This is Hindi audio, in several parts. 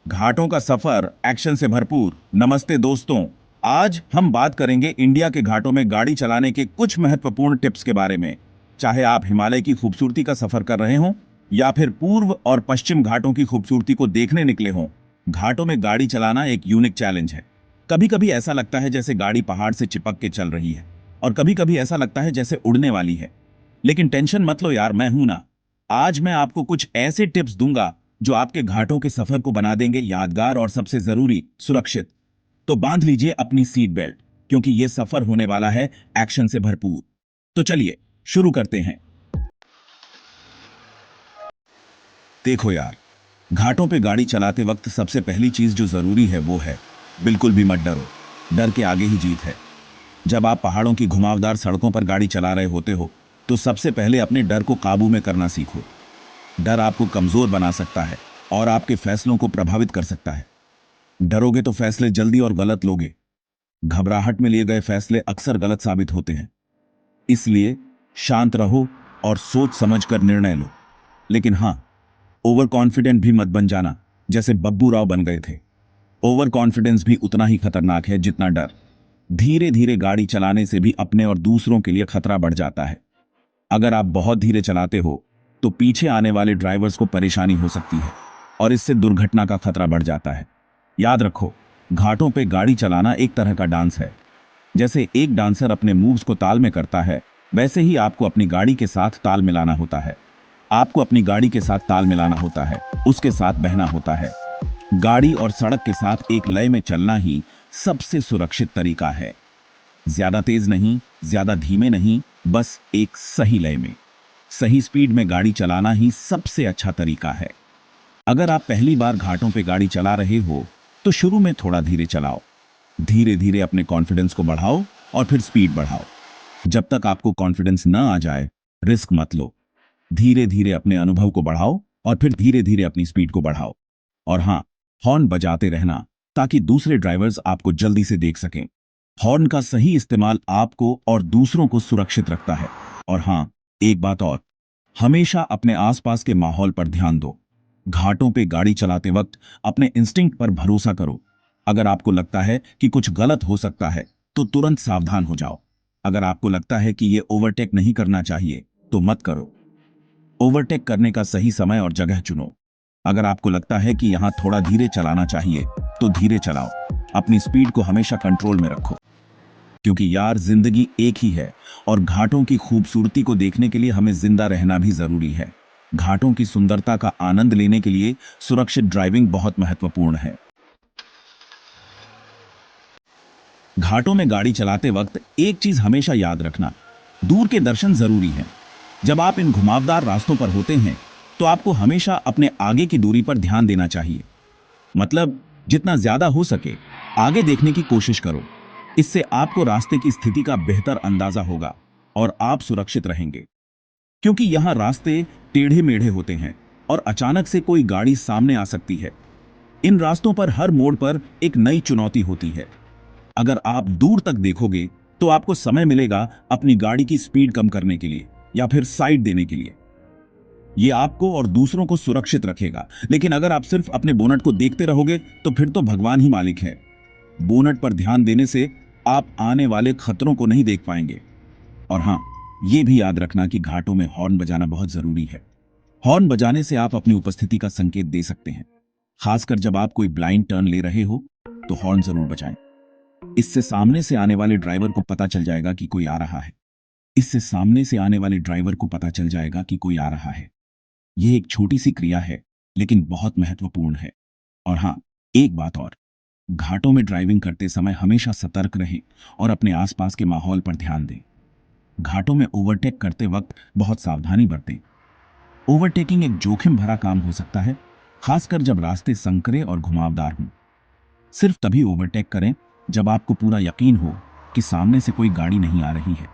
घाटों का सफर एक्शन से भरपूर। नमस्ते दोस्तों, आज हम बात करेंगे इंडिया के घाटों में गाड़ी चलाने के कुछ महत्वपूर्ण टिप्स के बारे में। चाहे आप हिमालय की खूबसूरती का सफर कर रहे हों या फिर पूर्व और पश्चिम घाटों की खूबसूरती को देखने निकले हों, घाटों में गाड़ी चलाना एक यूनिक चैलेंज है। कभी कभी ऐसा लगता है जैसे गाड़ी पहाड़ से चिपक के चल रही है और कभी कभी ऐसा लगता है जैसे उड़ने वाली है। लेकिन टेंशन मत लो यार, मैं हूं ना। आज मैं आपको कुछ ऐसे टिप्स दूंगा जो आपके घाटों के सफर को बना देंगे यादगार और सबसे जरूरी सुरक्षित। तो बांध लीजिए अपनी सीट बेल्ट, क्योंकि यह सफर होने वाला है एक्शन से भरपूर। तो चलिए शुरू करते हैं। देखो यार, घाटों पे गाड़ी चलाते वक्त सबसे पहली चीज जो जरूरी है वो है बिल्कुल भी मत डरो। डर के आगे ही जीत है। जब आप पहाड़ों की घुमावदार सड़कों पर गाड़ी चला रहे होते हो तो सबसे पहले अपने डर को काबू में करना सीखो। डर आपको कमजोर बना सकता है और आपके फैसलों को प्रभावित कर सकता है। डरोगे तो फैसले जल्दी और गलत लोगे। घबराहट में लिए गए फैसले अक्सर गलत साबित होते हैं। इसलिए शांत रहो और सोच समझकर निर्णय लो। लेकिन हां, ओवर कॉन्फिडेंट भी मत बन जाना, जैसे बब्बू राव बन गए थे। ओवर कॉन्फिडेंस भी उतना ही खतरनाक है जितना डर। धीरे धीरे गाड़ी चलाने से भी अपने और दूसरों के लिए खतरा बढ़ जाता है। अगर आप बहुत धीरे चलाते हो तो पीछे आने वाले ड्राइवर्स को परेशानी हो सकती है और इससे दुर्घटना का खतरा बढ़ जाता है। याद रखो, घाटों पे गाड़ी चलाना एक तरह का डांस है। जैसे एक डांसर अपने मूव्स को ताल में करता है, वैसे ही आपको अपनी गाड़ी के साथ ताल मिलाना होता है। आपको अपनी गाड़ी के साथ ताल मिलाना होता है, उसके साथ बहना होता है। गाड़ी और सड़क के साथ एक लय में चलना ही सबसे सुरक्षित तरीका है। ज्यादा तेज नहीं, ज्यादा धीमे नहीं, बस एक सही लय में, सही स्पीड में गाड़ी चलाना ही सबसे अच्छा तरीका है। अगर आप पहली बार घाटों पे गाड़ी चला रहे हो तो शुरू में थोड़ा धीरे चलाओ। धीरे धीरे अपने कॉन्फिडेंस को बढ़ाओ और फिर स्पीड बढ़ाओ। जब तक आपको कॉन्फिडेंस न आ जाए, रिस्क मत लो। धीरे धीरे अपने अनुभव को बढ़ाओ और फिर धीरे धीरे अपनी स्पीड को बढ़ाओ। और हाँ, हॉर्न बजाते रहना ताकि दूसरे ड्राइवर्स आपको जल्दी से देख सकें। हॉर्न का सही इस्तेमाल आपको और दूसरों को सुरक्षित रखता है। और हाँ, एक बात और, हमेशा अपने आसपास के माहौल पर ध्यान दो। घाटों पे गाड़ी चलाते वक्त अपने इंस्टिंक्ट पर भरोसा करो। अगर आपको लगता है कि कुछ गलत हो सकता है तो तुरंत सावधान हो जाओ। अगर आपको लगता है कि ये ओवरटेक नहीं करना चाहिए तो मत करो। ओवरटेक करने का सही समय और जगह चुनो। अगर आपको लगता है कि यहां थोड़ा धीरे चलाना चाहिए तो धीरे चलाओ। अपनी स्पीड को हमेशा कंट्रोल में रखो, क्योंकि यार जिंदगी एक ही है और घाटों की खूबसूरती को देखने के लिए हमें जिंदा रहना भी जरूरी है। घाटों की सुंदरता का आनंद लेने के लिए सुरक्षित ड्राइविंग बहुत महत्वपूर्ण है। घाटों में गाड़ी चलाते वक्त एक चीज हमेशा याद रखना, दूर के दर्शन जरूरी हैं। जब आप इन घुमावदार रास्तों पर होते हैं तो आपको हमेशा अपने आगे की दूरी पर ध्यान देना चाहिए। मतलब जितना ज्यादा हो सके आगे देखने की कोशिश करो। इससे आपको रास्ते की स्थिति का बेहतर अंदाजा होगा और आप सुरक्षित रहेंगे। क्योंकि यहाँ रास्ते टेढ़े मेढ़े होते हैं और अचानक से कोई गाड़ी सामने आ सकती है। इन रास्तों पर हर मोड़ पर एक नई चुनौती होती है। अगर आप दूर तक देखोगे तो आपको समय मिलेगा अपनी गाड़ी की स्पीड कम करने के लिए या फिर साइड देने के लिए। ये आपको और दूसरों को सुरक्षित रखेगा। लेकिन अगर आप सिर्फ अपने बोनट को देखते रहोगे तो फिर तो भगवान ही मालिक है। बोनट पर ध्यान देने से आप आने वाले खतरों को नहीं देख पाएंगे। और हाँ, ये भी याद रखना कि घाटों में हॉर्न बजाना बहुत जरूरी है। हॉर्न बजाने से आप अपनी उपस्थिति का संकेत दे सकते हैं। खासकर जब आप कोई ब्लाइंड टर्न ले रहे हो तो हॉर्न जरूर बजाएं। इससे सामने से आने वाले ड्राइवर को पता चल जाएगा कि कोई आ रहा है। इससे सामने से आने वाले ड्राइवर को पता चल जाएगा कि कोई आ रहा है। यह एक छोटी सी क्रिया है लेकिन बहुत महत्वपूर्ण है। और हाँ, एक बात और, घाटों में ड्राइविंग करते समय हमेशा सतर्क रहें और अपने आसपास के माहौल पर ध्यान दें। घाटों में ओवरटेक करते वक्त बहुत सावधानी बरतें। ओवरटेकिंग एक जोखिम भरा काम हो सकता है, खासकर जब रास्ते संकरे और घुमावदार हों। सिर्फ तभी ओवरटेक करें जब आपको पूरा यकीन हो कि सामने से कोई गाड़ी नहीं आ रही है।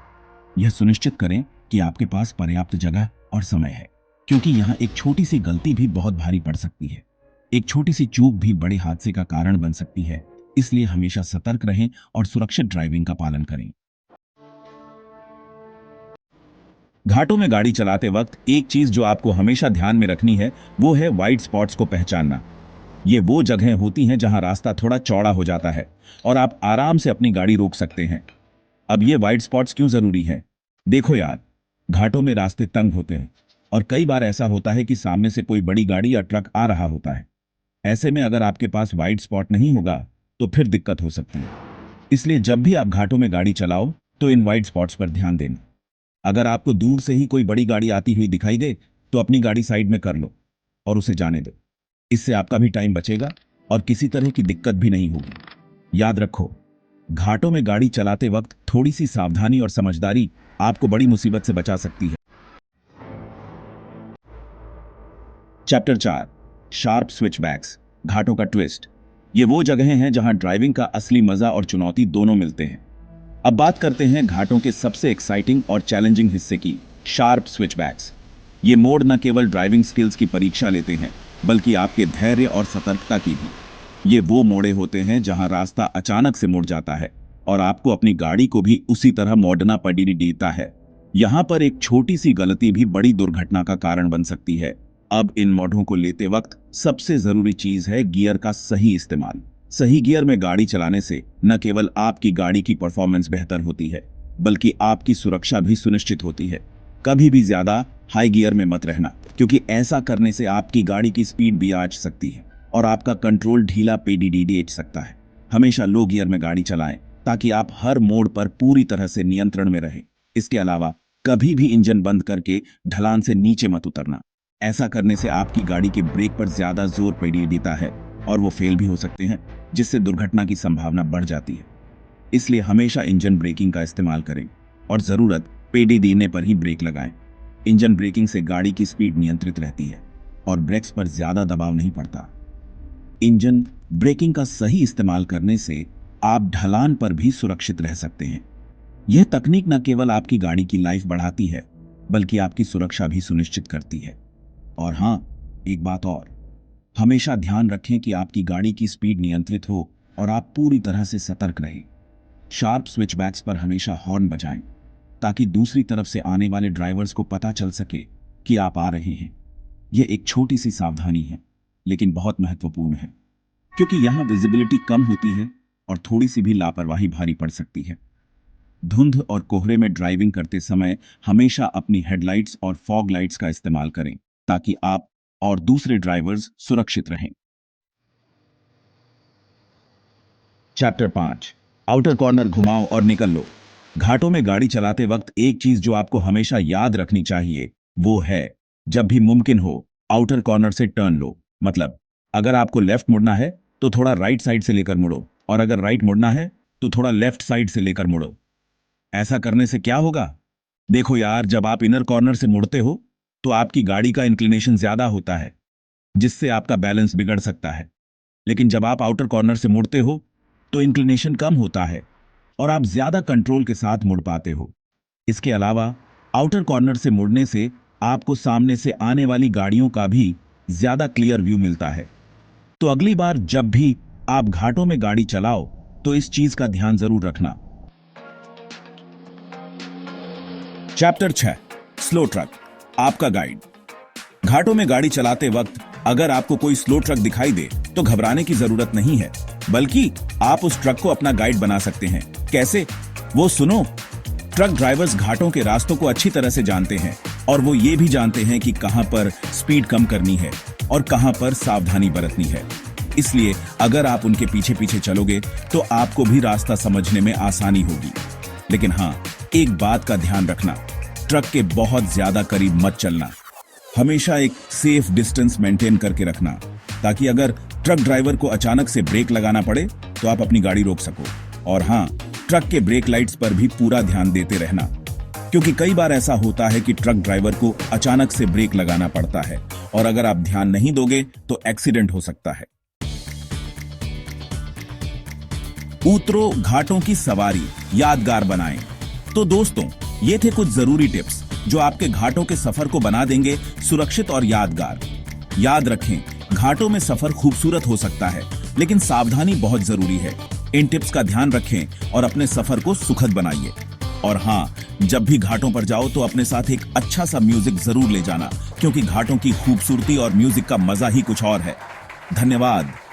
यह सुनिश्चित करें कि आपके पास पर्याप्त जगह और समय है, क्योंकि यहाँ एक छोटी सी गलती भी बहुत भारी पड़ सकती है। एक छोटी सी चूक भी बड़े हादसे का कारण बन सकती है। इसलिए हमेशा सतर्क रहें और सुरक्षित ड्राइविंग का पालन करें। घाटों में गाड़ी चलाते वक्त एक चीज जो आपको हमेशा ध्यान में रखनी है वो है वाइट स्पॉट्स को पहचानना। ये वो जगहें होती हैं जहां रास्ता थोड़ा चौड़ा हो जाता है और आप आराम से अपनी गाड़ी रोक सकते हैं। अब ये वाइड स्पॉट्स क्यों जरूरी है? देखो यार, घाटों में रास्ते तंग होते हैं और कई बार ऐसा होता है कि सामने से कोई बड़ी गाड़ी या ट्रक आ रहा होता है। ऐसे में अगर आपके पास वाइड स्पॉट नहीं होगा तो फिर दिक्कत हो सकती है। इसलिए जब भी आप घाटों में गाड़ी चलाओ तो इन वाइड स्पॉट्स पर ध्यान देना। अगर आपको दूर से ही कोई बड़ी गाड़ी आती हुई दिखाई दे तो अपनी गाड़ी साइड में कर लो और उसे जाने दो। इससे आपका भी टाइम बचेगा और किसी तरह की दिक्कत भी नहीं होगी। याद रखो, घाटों में गाड़ी चलाते वक्त थोड़ी सी सावधानी और समझदारी आपको बड़ी मुसीबत से बचा सकती है। चैप्टर 4, शार्प स्विचबैक्स, घाटों का ट्विस्ट। ये वो जगहें हैं जहां ड्राइविंग का असली मजा और चुनौती दोनों मिलते हैं। अब बात करते हैं घाटों के सबसे एक्साइटिंग और चैलेंजिंग हिस्से की, शार्प स्विचबैक्स। ये मोड़ न केवल ड्राइविंग स्किल्स की परीक्षा लेते हैं बल्कि आपके धैर्य और सतर्कता की भी। ये वो मोड़े होते हैं जहां रास्ता अचानक से मुड़ जाता है और आपको अपनी गाड़ी को भी उसी तरह मोड़ना पड़ी देता है। यहां पर एक छोटी सी गलती भी बड़ी दुर्घटना का कारण बन सकती है। अब इन मोड़ों को लेते वक्त सबसे जरूरी चीज है गियर का सही इस्तेमाल। सही गियर में गाड़ी चलाने से न केवल आपकी गाड़ी की परफॉर्मेंस बेहतर होती है बल्कि आपकी सुरक्षा भी सुनिश्चित होती है। कभी भी ज्यादा हाई गियर में मत रहना, क्योंकि ऐसा करने से आपकी गाड़ी की स्पीड भी आ सकती है और आपका कंट्रोल ढीला पेडीडीडी सकता है। हमेशा लो गियर में गाड़ी चलाएं ताकि आप हर मोड़ पर पूरी तरह से नियंत्रण में रहें। इसके अलावा कभी भी इंजन बंद करके ढलान से नीचे मत उतरना। ऐसा करने से आपकी गाड़ी के ब्रेक पर ज्यादा जोर पड़ देता है और वो फेल भी हो सकते हैं, जिससे दुर्घटना की संभावना बढ़ जाती है। इसलिए हमेशा इंजन ब्रेकिंग का इस्तेमाल करें और जरूरत पेडी देने पर ही ब्रेक लगाएं। इंजन ब्रेकिंग से गाड़ी की स्पीड नियंत्रित रहती है और ब्रेक्स पर ज्यादा दबाव नहीं पड़ता। इंजन ब्रेकिंग का सही इस्तेमाल करने से आप ढलान पर भी सुरक्षित रह सकते हैं। यह तकनीक न केवल आपकी गाड़ी की लाइफ बढ़ाती है बल्कि आपकी सुरक्षा भी सुनिश्चित करती है। और हाँ, एक बात और, हमेशा ध्यान रखें कि आपकी गाड़ी की स्पीड नियंत्रित हो और आप पूरी तरह से सतर्क रहें। शार्प स्विचबैक्स पर हमेशा हॉर्न बजाएं ताकि दूसरी तरफ से आने वाले ड्राइवर्स को पता चल सके कि आप आ रहे हैं। यह एक छोटी सी सावधानी है लेकिन बहुत महत्वपूर्ण है, क्योंकि यहां विजिबिलिटी कम होती है और थोड़ी सी भी लापरवाही भारी पड़ सकती है। धुंध और कोहरे में ड्राइविंग करते समय हमेशा अपनी हेडलाइट्स और फॉग लाइट्स का इस्तेमाल करें ताकि आप और दूसरे ड्राइवर्स सुरक्षित रहें। चैप्टर 5, आउटर कॉर्नर घुमाओ और निकल लो। घाटों में गाड़ी चलाते वक्त एक चीज जो आपको हमेशा याद रखनी चाहिए वो है, जब भी मुमकिन हो आउटर कॉर्नर से टर्न लो। मतलब अगर आपको लेफ्ट मुड़ना है तो थोड़ा राइट साइड से लेकर मुड़ो और अगर राइट मुड़ना है तो थोड़ा लेफ्ट साइड से लेकर मुड़ो। ऐसा करने से क्या होगा? देखो यार, जब आप इनर कॉर्नर से मुड़ते हो तो आपकी गाड़ी का इंक्लिनेशन ज्यादा होता है, जिससे आपका बैलेंस बिगड़ सकता है। लेकिन जब आप आउटर कॉर्नर से मुड़ते हो तो इंक्लिनेशन कम होता है और आप ज्यादा कंट्रोल के साथ मुड़ पाते हो। इसके अलावा आउटर कॉर्नर से मुड़ने से आपको सामने से आने वाली गाड़ियों का भी ज्यादा क्लियर व्यू मिलता है। तो अगली बार जब भी आप घाटों में गाड़ी चलाओ तो इस चीज का ध्यान जरूर रखना। चैप्टर 6, स्लो ट्रक, आपका गाइड। घाटों में गाड़ी चलाते वक्त अगर आपको कोई स्लो ट्रक दिखाई दे तो घबराने की जरूरत नहीं है, बल्कि आप उस ट्रक को अपना गाइड बना सकते हैं। कैसे? वो सुनो। ट्रक ड्राइवर्स घाटों के रास्तों को अच्छी तरह से जानते हैं और वो ये भी जानते हैं कि कहां पर स्पीड कम करनी है और कहां पर सावधानी बरतनी है। इसलिए अगर आप उनके पीछे पीछे चलोगे तो आपको भी रास्ता समझने में आसानी होगी। लेकिन हाँ, एक बात का ध्यान रखना, ट्रक के बहुत ज्यादा करीब मत चलना। हमेशा एक सेफ डिस्टेंस मेंटेन करके रखना ताकि अगर ट्रक ड्राइवर को अचानक से ब्रेक लगाना पड़े तो आप अपनी गाड़ी रोक सको। और हाँ, ट्रक के ब्रेक लाइट्स पर भी पूरा ध्यान देते रहना, क्योंकि कई बार ऐसा होता है कि ट्रक ड्राइवर को अचानक से ब्रेक लगाना पड़ता है और अगर आप ध्यान नहीं दोगे तो एक्सीडेंट हो सकता है। उतरो घाटों की सवारी यादगार बनाएं। तो दोस्तों, ये थे कुछ जरूरी टिप्स जो आपके घाटों के सफर को बना देंगे सुरक्षित और यादगार। याद रखें, घाटों में सफर खूबसूरत हो सकता है लेकिन सावधानी बहुत जरूरी है। इन टिप्स का ध्यान रखें और अपने सफर को सुखद बनाइए। और हाँ, जब भी घाटों पर जाओ तो अपने साथ एक अच्छा सा म्यूजिक जरूर ले जाना, क्योंकि घाटों की खूबसूरती और म्यूजिक का मजा ही कुछ और है। धन्यवाद।